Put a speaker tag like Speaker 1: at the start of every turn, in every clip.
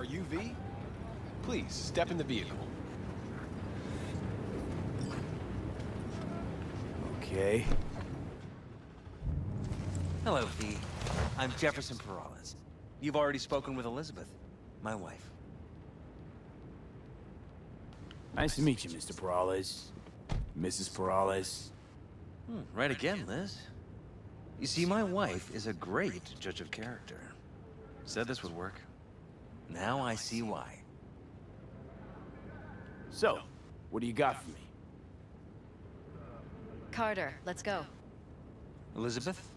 Speaker 1: you V? Please, step in the vehicle.
Speaker 2: Okay.
Speaker 3: Hello, V. I'm Jefferson Perales. You've already spoken with Elizabeth, my wife.
Speaker 2: Nice to meet you, Mr. Perales. Mrs. Perales.
Speaker 3: Right again, Liz. You see, my wife is a great judge of character. Said this would work. Now I see why.
Speaker 2: So, what do you got for me?
Speaker 4: Carter, let's go.
Speaker 3: Elizabeth?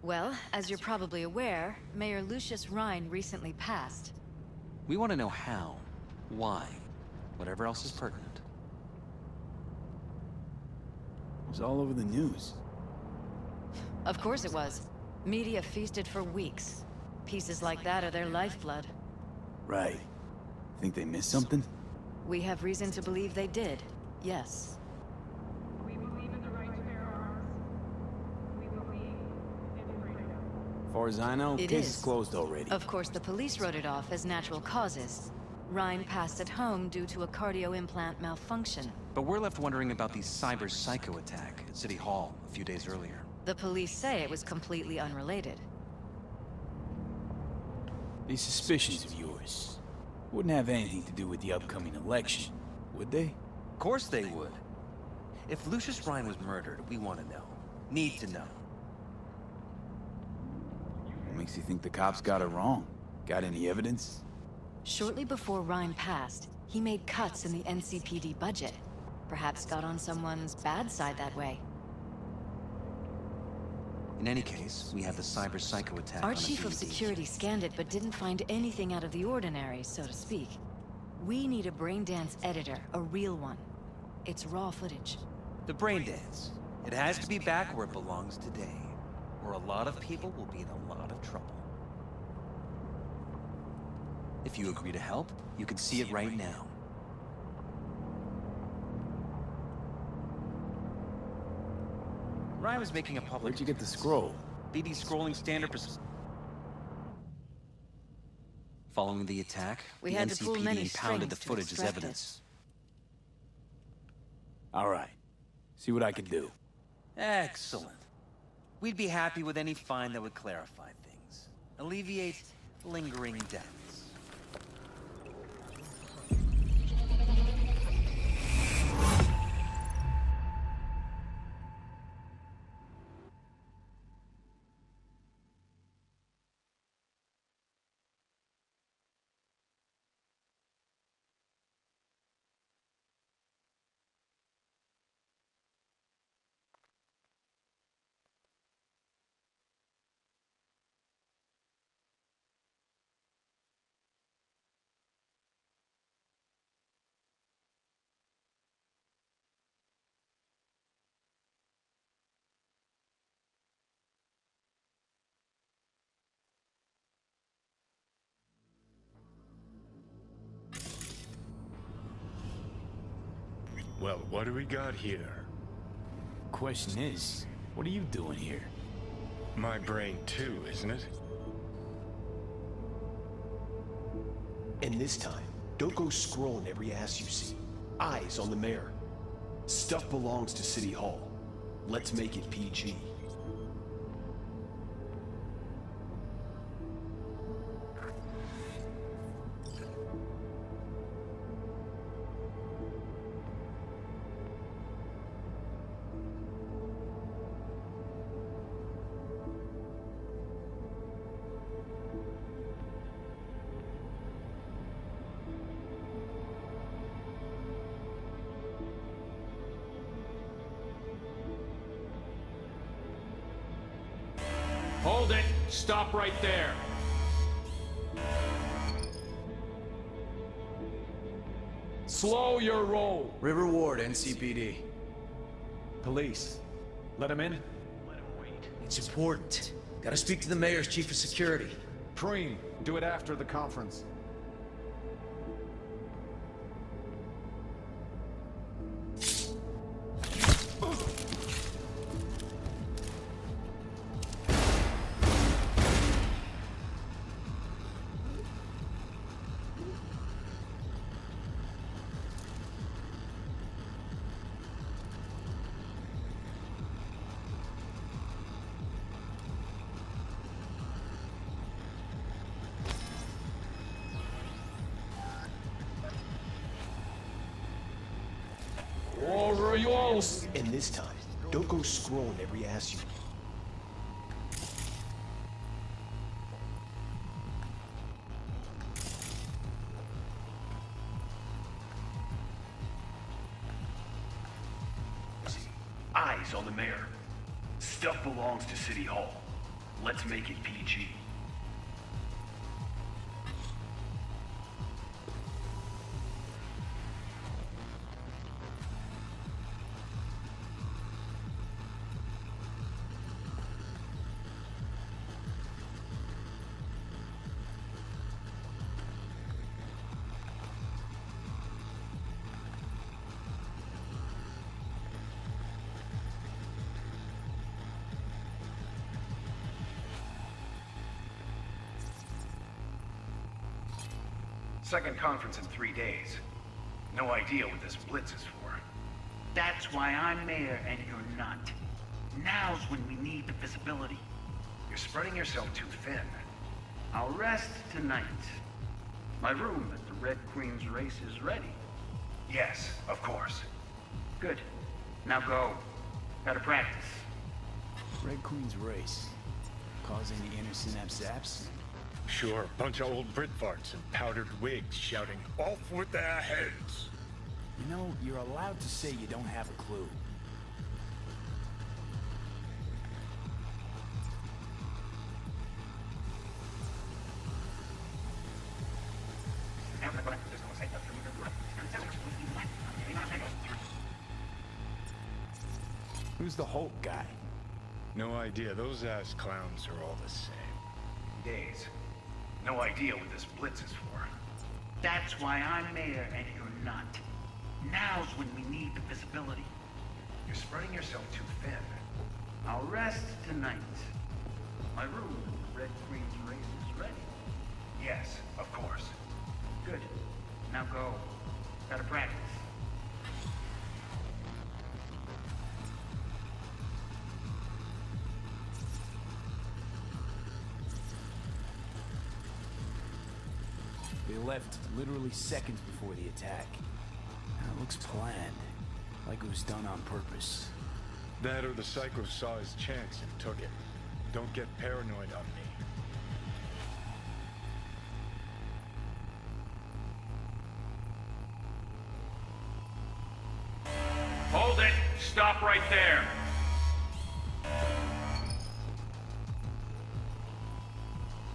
Speaker 4: Well, as you're probably aware, Mayor Lucius Rhine recently passed.
Speaker 3: We want to know how, why, whatever else is pertinent.
Speaker 2: It was all over the news.
Speaker 4: Of course it was. Media feasted for weeks. Pieces like that are their lifeblood.
Speaker 2: Right. Think they missed something?
Speaker 4: We have reason to believe they did, yes.
Speaker 5: We believe in the right to bear arms. We believe in freedom.
Speaker 2: As far as I know,
Speaker 4: It
Speaker 2: case
Speaker 4: is.
Speaker 2: is closed already.
Speaker 4: Of course, the police wrote it off as natural causes. Rhine passed at home due to a cardio implant malfunction.
Speaker 3: But we're left wondering about the cyber psycho attack at City Hall a few days earlier.
Speaker 4: The police say it was completely unrelated.
Speaker 2: These suspicions of yours wouldn't have anything to do with the upcoming election, would they?
Speaker 3: Of course they would. If Lucius Rhine was murdered, we want to know. Need to know.
Speaker 2: What makes you think the cops got it wrong? Got any evidence?
Speaker 4: Shortly before Rhine passed, he made cuts in the NCPD budget. Perhaps got on someone's bad side that way.
Speaker 3: In any case, we have the cyber psycho attack
Speaker 4: Our
Speaker 3: on the
Speaker 4: chief of
Speaker 3: BD.
Speaker 4: security scanned it but didn't find anything out of the ordinary, so to speak. We need a braindance editor, a real one. It's raw footage.
Speaker 3: The braindance. It has to be back where it belongs today, or a lot of people will be in a lot of trouble. If you agree to help, you can see it right now. Ryan was making a public...
Speaker 2: Where'd you get the scroll?
Speaker 3: BD scrolling standard... Following the attack,
Speaker 4: We
Speaker 3: the
Speaker 4: had to pull many
Speaker 3: NCPD pounded the
Speaker 4: strings to
Speaker 3: footage as
Speaker 4: extract it.
Speaker 3: evidence.
Speaker 2: All right. See what I can do.
Speaker 3: Excellent. We'd be happy with any find that would clarify things. Alleviate lingering doubts.
Speaker 6: Well, what do we got here?
Speaker 2: Question is, what are you doing here?
Speaker 6: My brain too, isn't it?
Speaker 1: And this time, don't go scrolling every ass you see. Eyes on the mayor. Stuff belongs to City Hall. Let's make it PG.
Speaker 7: Hold it! Stop right there! Slow your roll!
Speaker 8: River Ward, NCPD.
Speaker 7: Police. Let him in?
Speaker 8: It's important. Gotta speak to the mayor's chief of security.
Speaker 7: Preem, do it after the conference. you all...
Speaker 1: And this time, don't go scrolling every ass you... Eyes on the mayor. Stuff belongs to City Hall. Let's make it PG.
Speaker 9: Second conference in 3 days. No idea what this blitz is for.
Speaker 10: That's why I'm mayor and you're not. Now's when we need the visibility.
Speaker 9: You're spreading yourself too thin.
Speaker 10: I'll rest tonight. My room at the Red Queen's race is ready.
Speaker 9: Yes, of course.
Speaker 10: Good. Now go. Gotta practice.
Speaker 2: Red Queen's race. Cause any inner synapse zaps?
Speaker 6: Sure, bunch of old Brit farts in powdered wigs shouting, "Off with their heads!"
Speaker 2: You know, you're allowed to say you don't have a clue. Who's the Hulk guy?
Speaker 6: No idea, those ass clowns are all the same.
Speaker 9: Days. No idea what this blitz is for.
Speaker 10: That's why I'm mayor and you're not. Now's when we need the visibility.
Speaker 9: You're spreading yourself too thin.
Speaker 10: I'll rest tonight. My room at the Red Queen's race is ready.
Speaker 9: Yes, of course.
Speaker 10: Good. Now go. Gotta practice.
Speaker 2: They left literally seconds before the attack. It looks planned, like it was done on purpose.
Speaker 6: That or the psycho saw his chance and took it. Don't get paranoid on me.
Speaker 7: Hold it! Stop right there!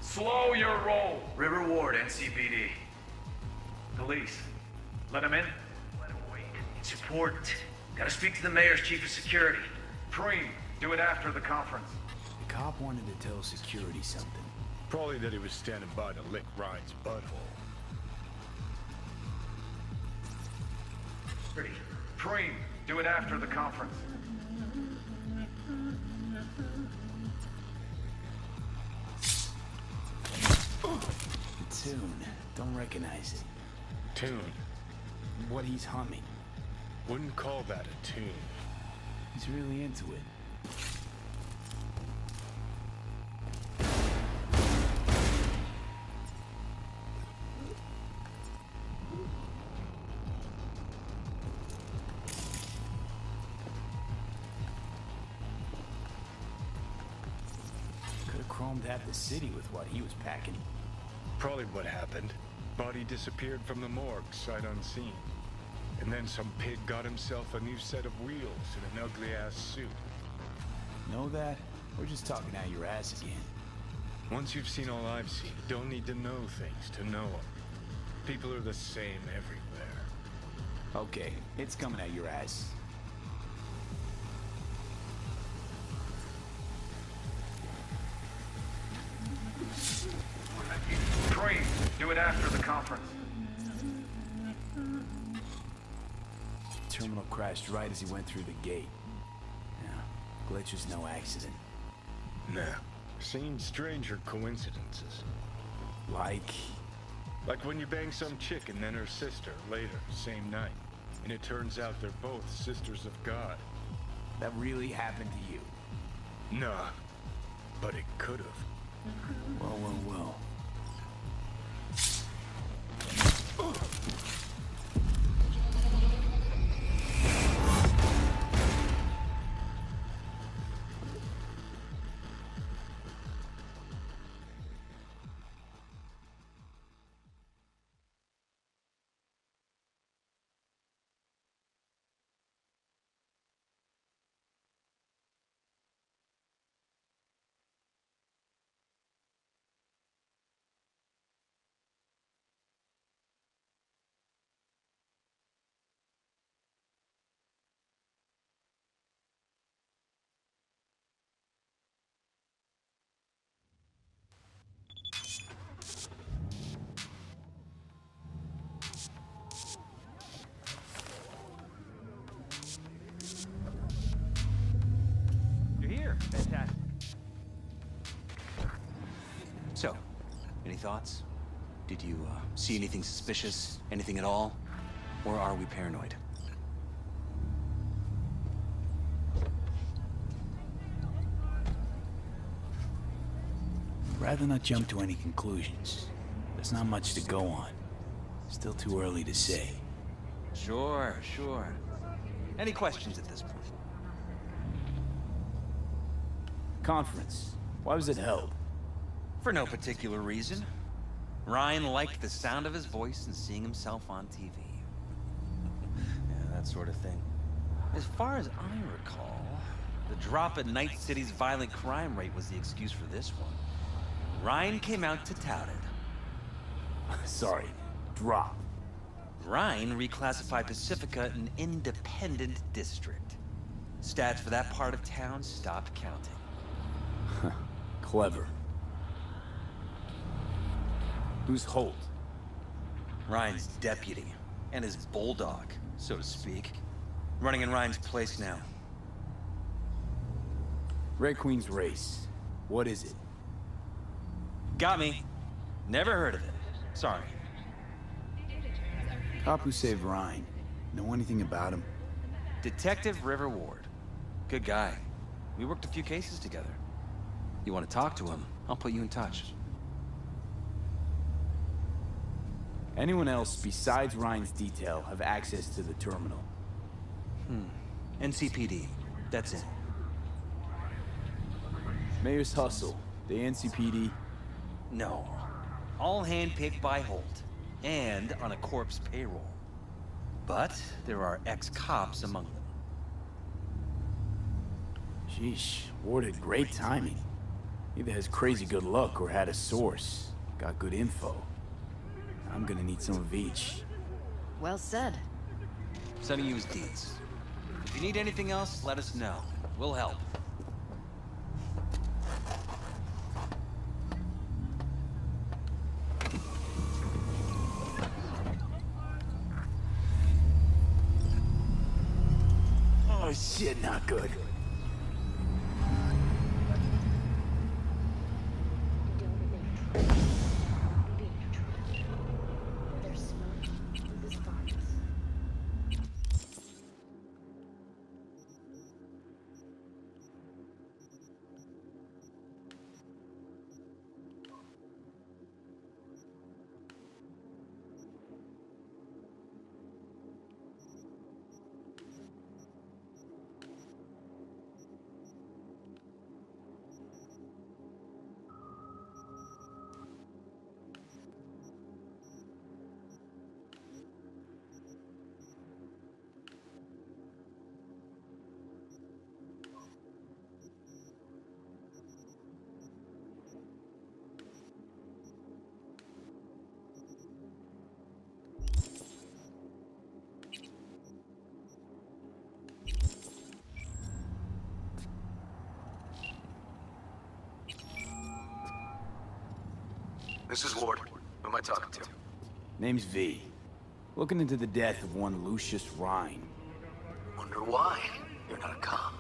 Speaker 7: Slow your roll!
Speaker 9: River Ward, NCPD.
Speaker 7: Police, let him in.
Speaker 9: Let him wait. It's important. Gotta speak to the mayor's chief of security.
Speaker 7: Preem, do it after the conference.
Speaker 2: The cop wanted to tell security something.
Speaker 6: Probably that he was standing by to lick Ryan's butthole.
Speaker 7: Pretty. Preem, do it after the conference.
Speaker 2: The tune. Don't recognize it.
Speaker 6: Tune.
Speaker 2: What he's humming.
Speaker 6: Wouldn't call that a tune.
Speaker 2: He's really into it. Could have chromed half the city with what he was packing.
Speaker 6: Probably what happened. Body disappeared from the morgue, sight unseen. And then some pig got himself a new set of wheels and an ugly-ass suit.
Speaker 2: Know that? We're just talking out your ass again.
Speaker 6: Once you've seen all I've seen, you don't need to know things to know them. People are the same everywhere.
Speaker 2: Okay, it's coming out your ass.
Speaker 7: Preem, do it after the conference.
Speaker 2: Terminal crashed right as he went through the gate. Yeah, glitch was no accident.
Speaker 6: Nah, seen stranger coincidences.
Speaker 2: Like
Speaker 6: Like when you bang some chick and then her sister later, same night. And it turns out they're both sisters of God.
Speaker 2: that really happened to you.
Speaker 6: Nah, but it could have.
Speaker 2: Well, well, well. So, any thoughts? Did you see anything suspicious? Anything at all? Or are we paranoid? Rather not jump to any conclusions. There's not much to go on. Still too early to say. Sure. Any questions at this point? Conference. Why was it held? For no particular reason. Ryan liked the sound of his voice and seeing himself on TV. Yeah, that sort of thing. As far as I recall, the drop in Night City's violent crime rate was the excuse for this one. Ryan came out to tout it. Sorry, drop. Ryan reclassified Pacifica an independent district. Stats for that part of town stopped counting. Clever. Who's Holt? Ryan's deputy, and his bulldog, so to speak. Running in Ryan's place now. Red Queen's race. What is it? Got me. Never heard of it. Sorry. Cop who saved Ryan. Know anything about him? Detective River Ward. Good guy. We worked a few cases together. You want to talk to him? I'll put you in touch. Anyone else besides Ryan's detail have access to the terminal? NCPD. That's it. Mayor's hustle. The NCPD? No. All handpicked by Holt. And on a corpse payroll. But there are ex-cops among them. Sheesh. Ward had great timing. Either has crazy good luck or had a source. Got good info. I'm gonna need some of each.
Speaker 4: Well said.
Speaker 2: Sending you his deeds. If you need anything else, let us know. We'll help. Oh shit, not good.
Speaker 11: This is Ward. Who am I talking to?
Speaker 2: Name's V. Looking into the death of one Lucius Rhine.
Speaker 11: Wonder why you're not a cop.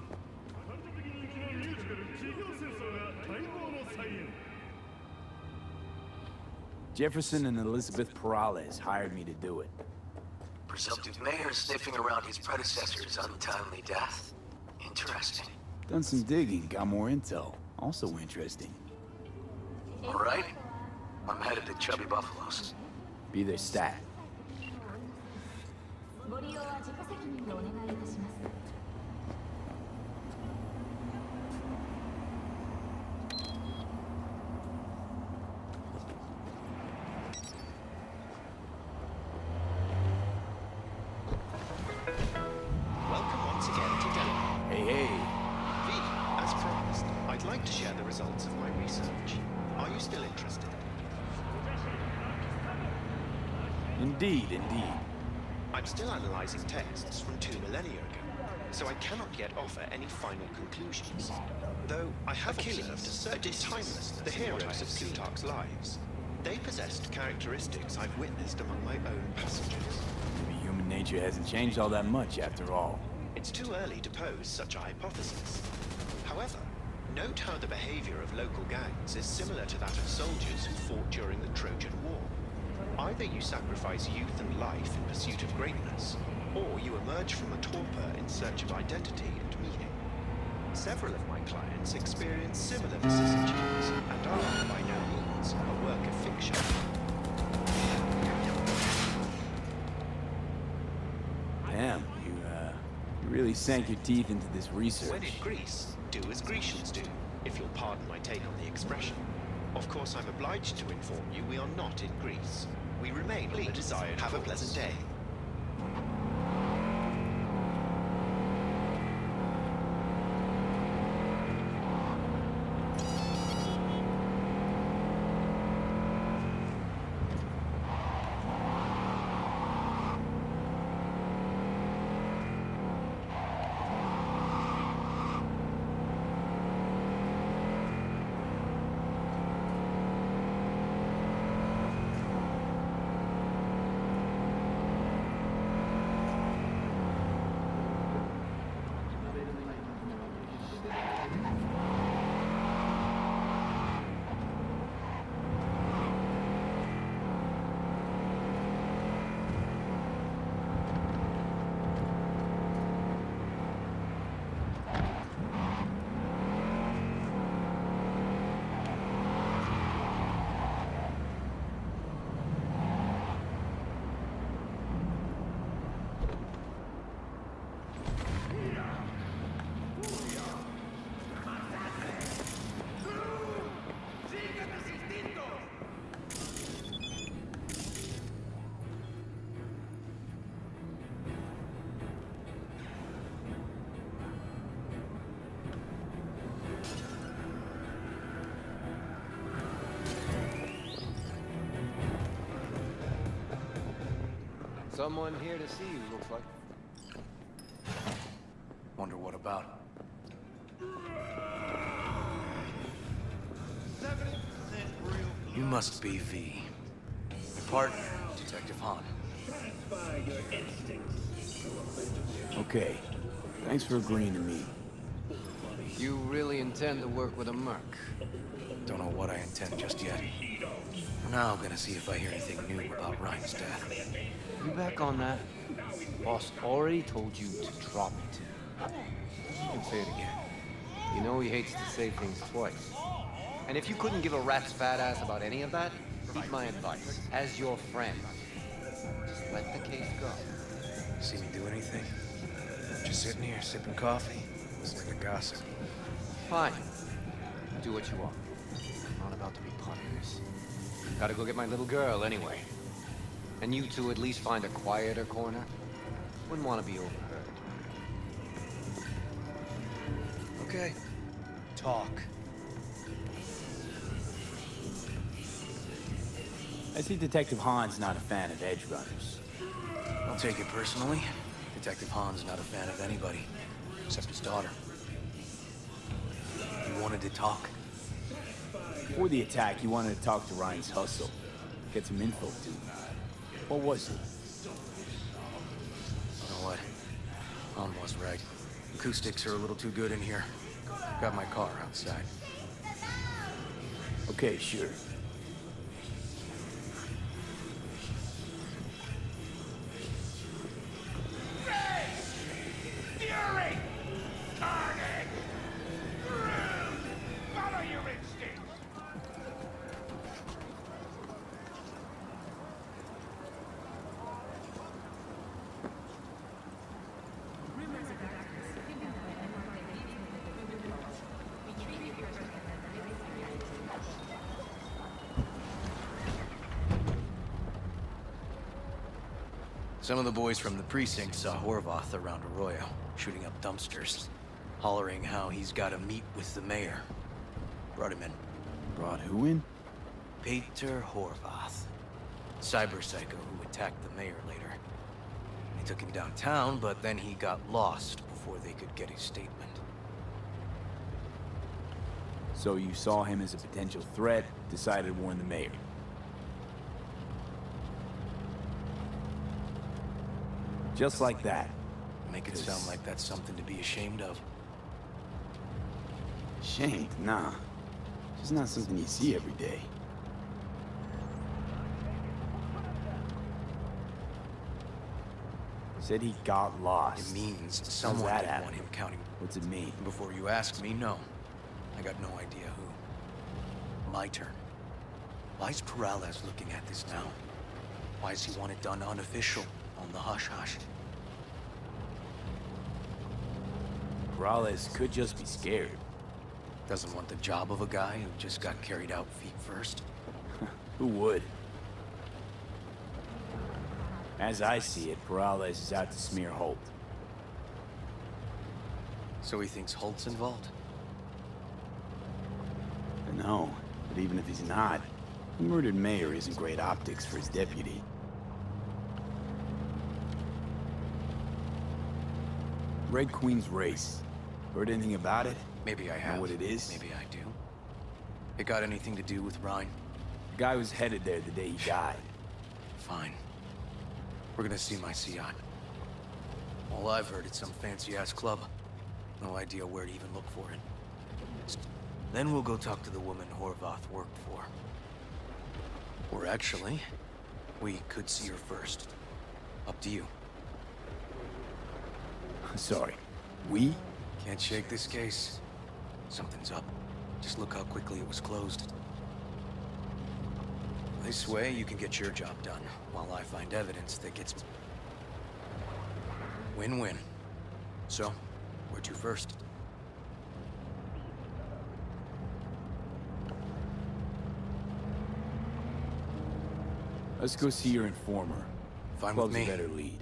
Speaker 2: Jefferson and Elizabeth Perales hired me to do it.
Speaker 11: Presumptive mayor sniffing around his predecessor's untimely death. Interesting.
Speaker 2: Done some digging, got more intel. Also interesting.
Speaker 11: All right. I'm headed to Chubby Buffalo's.
Speaker 2: Be their stat.
Speaker 12: Welcome once again to Delaware.
Speaker 2: Hey.
Speaker 12: V, as promised, I'd like to share the results of my research. Are you still interested?
Speaker 2: Indeed.
Speaker 12: I'm still analyzing texts from 2 millennia ago, so I cannot yet offer any final conclusions. Though I have observed a timeless, the heroes of Plutarch's lives. They possessed characteristics I've witnessed among my own passengers.
Speaker 2: Maybe human nature hasn't changed all that much after all.
Speaker 12: It's too early to pose such a hypothesis. However, Note how the behavior of local gangs is similar to that of soldiers who fought during the Trojan War. Either you sacrifice youth and life in pursuit of greatness, or you emerge from a torpor in search of identity and meaning. Several of my clients experience similar vicissitudes and are, by no means, a work of fiction.
Speaker 13: Damn, you really sank your teeth into this research.
Speaker 12: When in Greece, do as Grecians do, if you'll pardon my take on the expression. Of course, I'm obliged to inform you we are not in Greece. We remain on the desired Have a pleasant day.
Speaker 14: Someone here to see you, looks like.
Speaker 3: Wonder what about? You must be V. Your partner, Detective Hahn.
Speaker 13: Okay. Thanks for agreeing to meet.
Speaker 14: You really intend to work with a merc?
Speaker 3: Don't know what I intend just yet. For now, I'm gonna see if I hear anything new about Ryan's death.
Speaker 14: You back on that? Boss already told you to drop it.
Speaker 3: You can say it again.
Speaker 14: You know he hates to say things twice. And if you couldn't give a rat's fat ass about any of that, heed my advice. As your friend, just let the case go.
Speaker 3: See me do anything? Just sitting here, sipping coffee, listening to gossip.
Speaker 14: Fine. Do what you want. I'm not about to be partners. Gotta go get my little girl anyway. And you two at least find a quieter corner. Wouldn't want to be overheard.
Speaker 3: Okay. Talk.
Speaker 13: I see Detective Hahn's not a fan of edge runners.
Speaker 3: Don't take it personally. Detective Hahn's not a fan of anybody, except his daughter. You wanted to talk?
Speaker 13: Before the attack, he wanted to talk to Ryan's hustle. Get some info, too. What was it?
Speaker 3: You know what? Hahn was right. Acoustics are a little too good in here. Got my car outside.
Speaker 13: Okay, sure.
Speaker 15: Fury! Carnage! Follow your instincts!
Speaker 3: Some of the boys from the precinct saw Horvath around Arroyo, shooting up dumpsters, hollering how he's got to meet with the mayor. Brought him in.
Speaker 13: Brought who in?
Speaker 3: Peter Horvath. Cyber psycho who attacked the mayor later. They took him downtown, but then he got lost before they could get his statement.
Speaker 13: So you saw him as a potential threat, decided to warn the mayor. Just like that.
Speaker 3: Make it sound like that's something to be ashamed of.
Speaker 13: Shamed? Nah. Just not something you see every day. Said he got lost.
Speaker 16: It means
Speaker 13: How's
Speaker 16: someone
Speaker 13: that
Speaker 16: didn't
Speaker 13: happen?
Speaker 16: want him counting.
Speaker 13: What's it mean?
Speaker 16: Before you ask me, no. I got no idea who. My turn. Why's Peralez looking at this now? Why does he want it done unofficial, on the hush-hush?
Speaker 13: Peralez could just be scared.
Speaker 16: Doesn't want the job of a guy who just got carried out feet first?
Speaker 13: Who would? As I see it, Peralez is out to smear Holt.
Speaker 16: So he thinks Holt's involved?
Speaker 13: No, but even if he's not, the murdered mayor isn't great optics for his deputy. Red Queen's race. Heard anything about it?
Speaker 16: Maybe I have.
Speaker 13: Know what it is?
Speaker 16: Maybe I do. It got anything to do with Ryan?
Speaker 13: The guy was headed there the day he died.
Speaker 16: Fine. We're gonna see my CI. All I've heard, it's some fancy-ass club. No idea where to even look for it.
Speaker 2: Then we'll go talk to the woman Horvath worked for.
Speaker 16: Or actually, we could see her first. Up to you.
Speaker 13: Sorry. We?
Speaker 16: Can't shake this case. Something's up. Just look how quickly it was closed. This way, you can get your job done, while I find evidence that gets... Win-win. So, where to first?
Speaker 13: Let's go see your informer.
Speaker 16: Fine
Speaker 13: Club's
Speaker 16: with me.
Speaker 13: a better lead.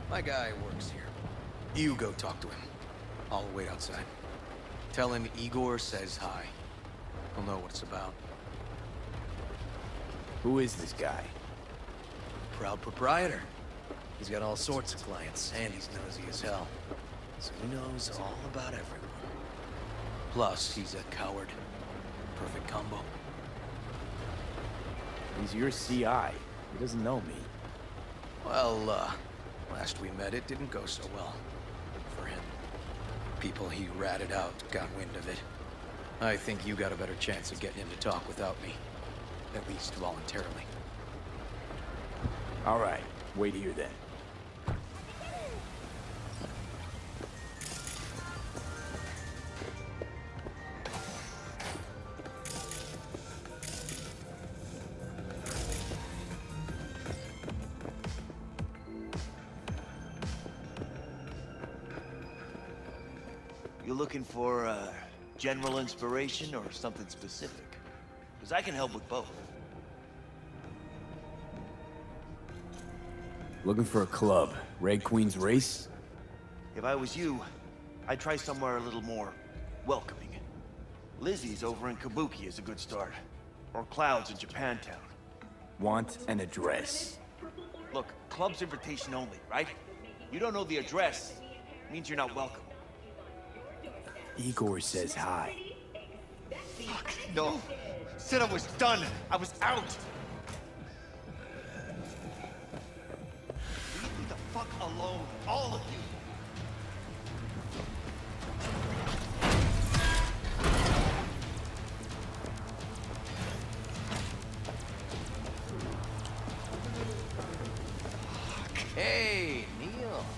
Speaker 16: My guy works here. You go talk to him. I'll wait outside. Tell him Igor says hi. He'll know what it's about.
Speaker 13: Who is this guy?
Speaker 16: Proud proprietor. He's got all sorts of clients, and he's nosy as hell. So he knows all about everyone. Plus, he's a coward. Perfect combo.
Speaker 13: He's your CI. He doesn't know me.
Speaker 16: Well, last we met, it didn't go so well. For him. People he ratted out got wind of it. I think you got a better chance of getting him to talk without me. At least voluntarily.
Speaker 13: All right. Wait here then.
Speaker 2: You looking for general inspiration or something specific? Because I can help with both.
Speaker 13: Looking for a club. Red Queen's race?
Speaker 2: If I was you, I'd try somewhere a little more welcoming. Lizzie's over in Kabuki is a good start. Or Cloud's in Japantown.
Speaker 13: Want an address.
Speaker 2: Look, club's invitation only, right? You don't know the address, means you're not welcome.
Speaker 13: Igor says hi.
Speaker 2: Fuck, no. Said I was done. I was out. Leave me the fuck alone, all of you.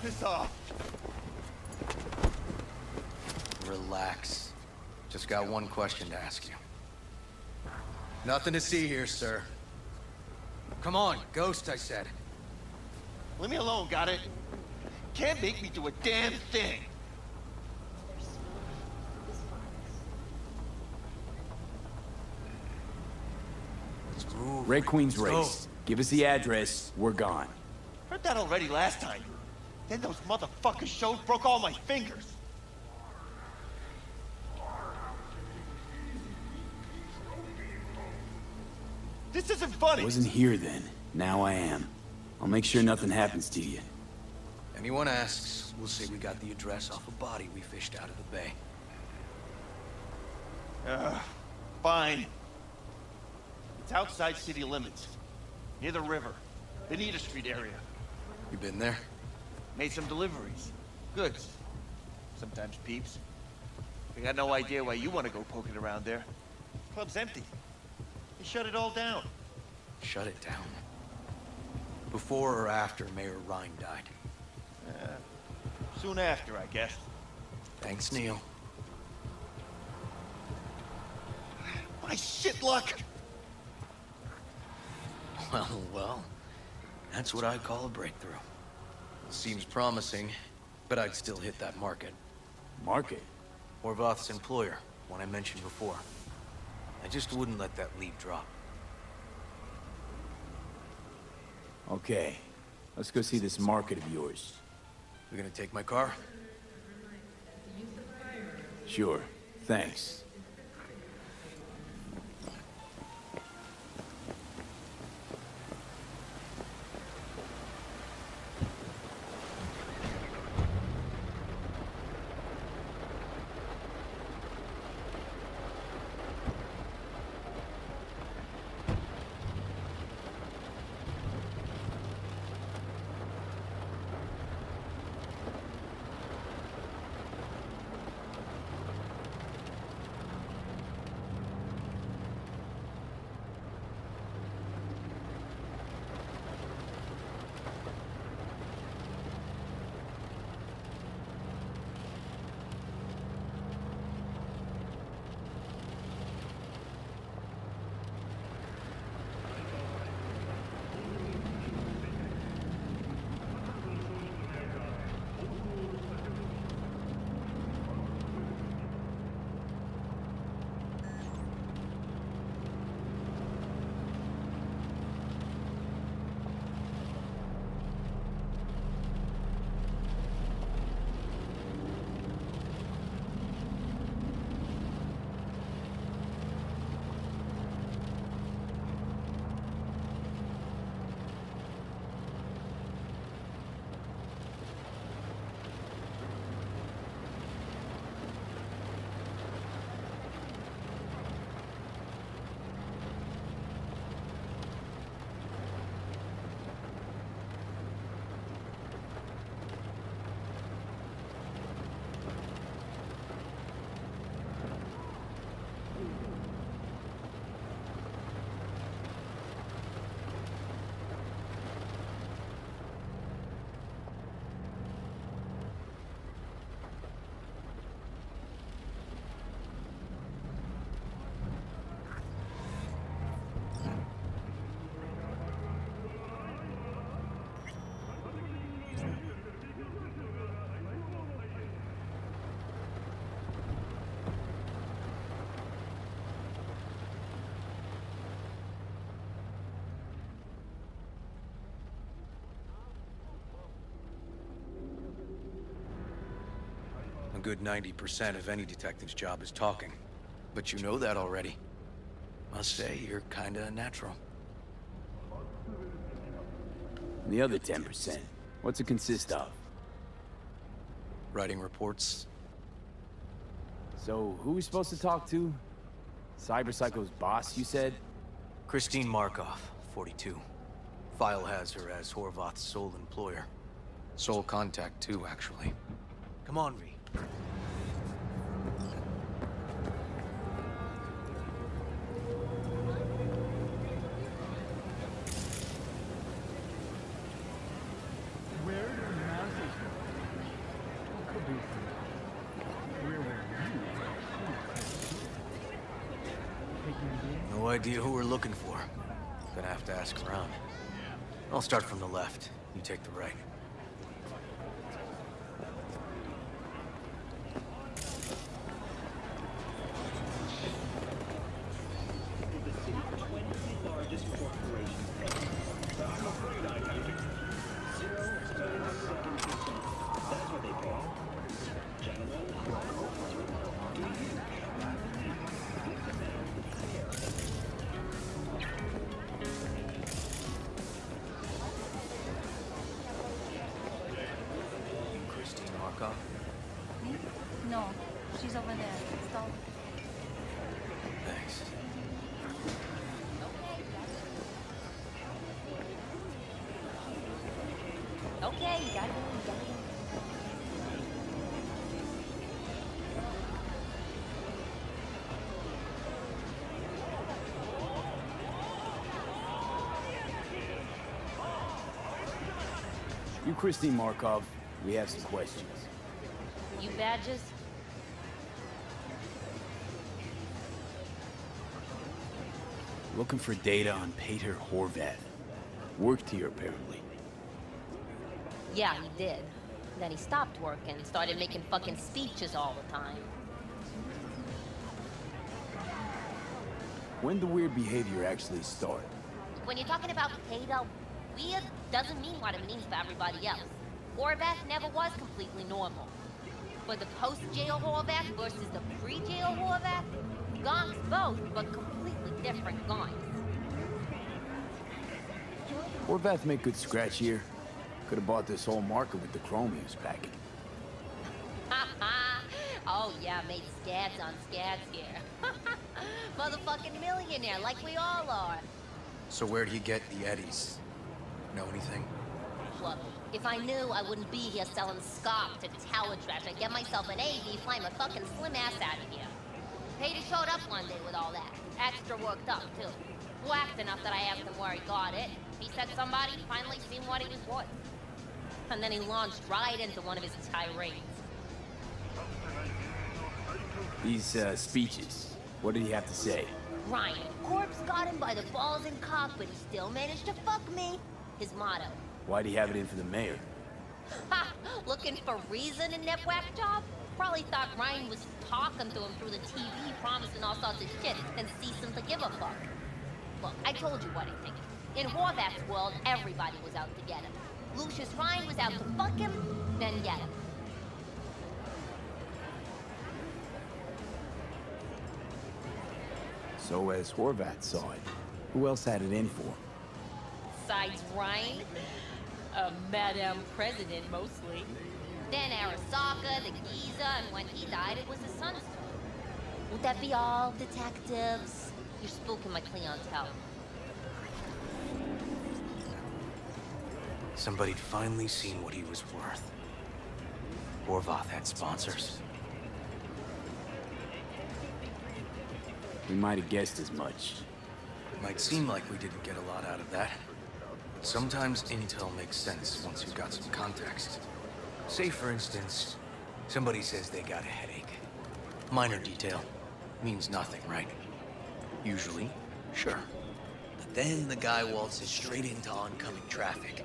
Speaker 17: Piss off.
Speaker 16: Relax. Just got one question to ask you. Nothing to see here, sir. Come on, Ghost, I said.
Speaker 17: Leave me alone, got it? Can't make me do a damn thing.
Speaker 13: Red Queen's race. Give us the address, we're gone.
Speaker 17: Heard that already last time. Then those motherfuckers showed, broke all my fingers. This isn't funny.
Speaker 13: I wasn't here then. Now I am. I'll make sure nothing happens to you.
Speaker 16: Anyone asks, we'll say we got the address off a body we fished out of the bay.
Speaker 17: Fine. It's outside city limits. Near the river. Benita Street area.
Speaker 16: You been there?
Speaker 17: Made some deliveries. Goods. Sometimes peeps. I got no idea why you want to go poking around there. Club's empty. They shut it all down.
Speaker 16: Shut it down. Before or after Mayor Rhine died?
Speaker 17: Soon after, I guess.
Speaker 16: Thanks, Neil.
Speaker 17: My shit luck!
Speaker 16: Well, that's what I call a breakthrough. Seems promising, but I'd still hit that market.
Speaker 13: Market?
Speaker 16: Horvath's employer, one I mentioned before. I just wouldn't let that lead drop.
Speaker 13: Okay, let's go see this market of yours.
Speaker 16: You gonna take my car?
Speaker 13: Sure, thanks.
Speaker 16: A good 90% of any detective's job is talking. But you know that already. Must say, you're kinda natural.
Speaker 13: And the other 10%, what's it consist of?
Speaker 16: Writing reports.
Speaker 13: So, who are we supposed to talk to? Cyberpsycho's boss, you said?
Speaker 16: Christine Markov, 42. File has her as Horvath's sole employer. Sole contact, too, actually. Come on, V.
Speaker 18: Where did the mountains go?
Speaker 16: No idea who we're looking for. Gonna have to ask around. I'll start from the left. You take the right.
Speaker 18: No, she's over there. Stop.
Speaker 16: Thanks.
Speaker 18: Okay, you gotta go.
Speaker 13: You, Christine Markov, we have some questions.
Speaker 18: You badges?
Speaker 13: Looking for data on Peter Horvath. Worked here, apparently.
Speaker 18: Yeah, he did. Then he stopped working, started making fucking speeches all the time.
Speaker 13: When the weird behavior actually start?
Speaker 18: When you're talking about Peter, weird doesn't mean what it means for everybody else. Horvath never was completely normal. For the post-jail Horvath versus the pre-jail Horvath, gonks both, but completely different gonks.
Speaker 13: Horvath make good scratch here. Could have bought this whole market with the chrome he was packing.
Speaker 18: Oh yeah, made scads on scads here. Motherfucking millionaire, like we all are.
Speaker 16: So where'd he get the eddies? Know anything?
Speaker 18: Look, if I knew, I wouldn't be here selling scop to tower trash. I'd get myself an AV, fly my fucking slim ass out of here. Peter showed up one day with all that. Extra worked up, too. Whacked enough that I asked him where he got it. He said somebody finally seen what he was worth. And then he launched right into one of his tirades.
Speaker 13: These, speeches, what did he have to say?
Speaker 18: Ryan, corpse got him by the balls and cock, but he still managed to fuck me. His motto.
Speaker 13: Why'd he have it in for the mayor?
Speaker 18: Ha! Looking for reason in that whack job? Probably thought Ryan was talking to him through the TV, promising all sorts of shit, and ceasing to give a fuck. Look, I told you what I think. In Horvath's world, everybody was out to get him. Lucius Ryan was out to fuck him, then get him.
Speaker 13: So as Horvath saw it, who else had it in for?
Speaker 18: Besides Ryan, Madame President mostly. Then Arasaka, the Giza, and when he died, it was his son's turn. Would that be all, detectives? You're spooking my clientele.
Speaker 16: Somebody'd finally seen what he was worth. Horvath had sponsors.
Speaker 13: We might have guessed as much.
Speaker 16: Might seem like we didn't get a lot out of that. Sometimes intel makes sense once you've got some context. Say, for instance, somebody says they got a headache. Minor detail. Means nothing, right? Usually, sure. But then the guy waltzes straight into oncoming traffic.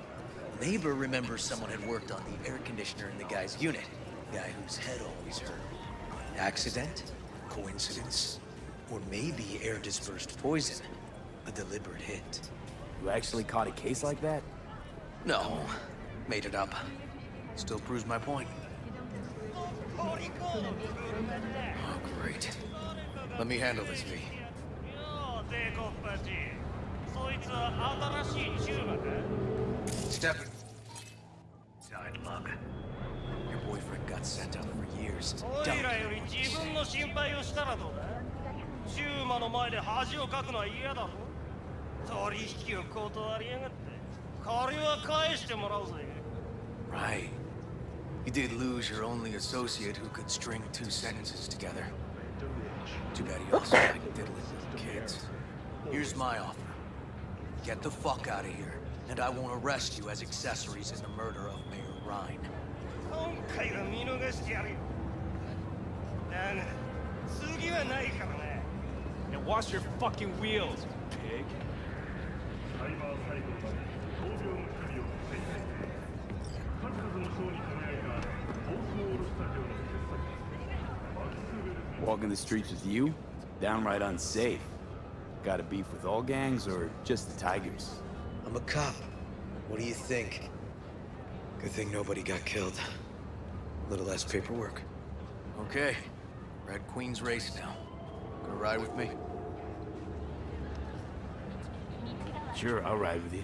Speaker 16: Neighbor remembers someone had worked on the air conditioner in the guy's unit. Guy whose head always hurt. Accident? Coincidence? Or maybe air-dispersed poison. A deliberate hit.
Speaker 13: You actually caught a case like that?
Speaker 16: No. Made it up. Still proves my point. Oh, great. Let me handle this, V. Step. Side luck. Your boyfriend got sent out for years. Don't. Right. You did lose your only associate who could string 2 sentences together. Too bad he also liked diddling with kids. Here's my offer. Get the fuck out of here, and I won't arrest you as accessories in the murder of Mayor Ryan.
Speaker 13: And wash your fucking wheels, pig. Walking the streets with you? Downright unsafe. Got a beef with all gangs or just the Tigers?
Speaker 16: I'm a cop. What do you think? Good thing nobody got killed. A little less paperwork.
Speaker 8: Okay. Red Queen's race now. Gonna ride with me?
Speaker 13: Sure, I'll ride with you.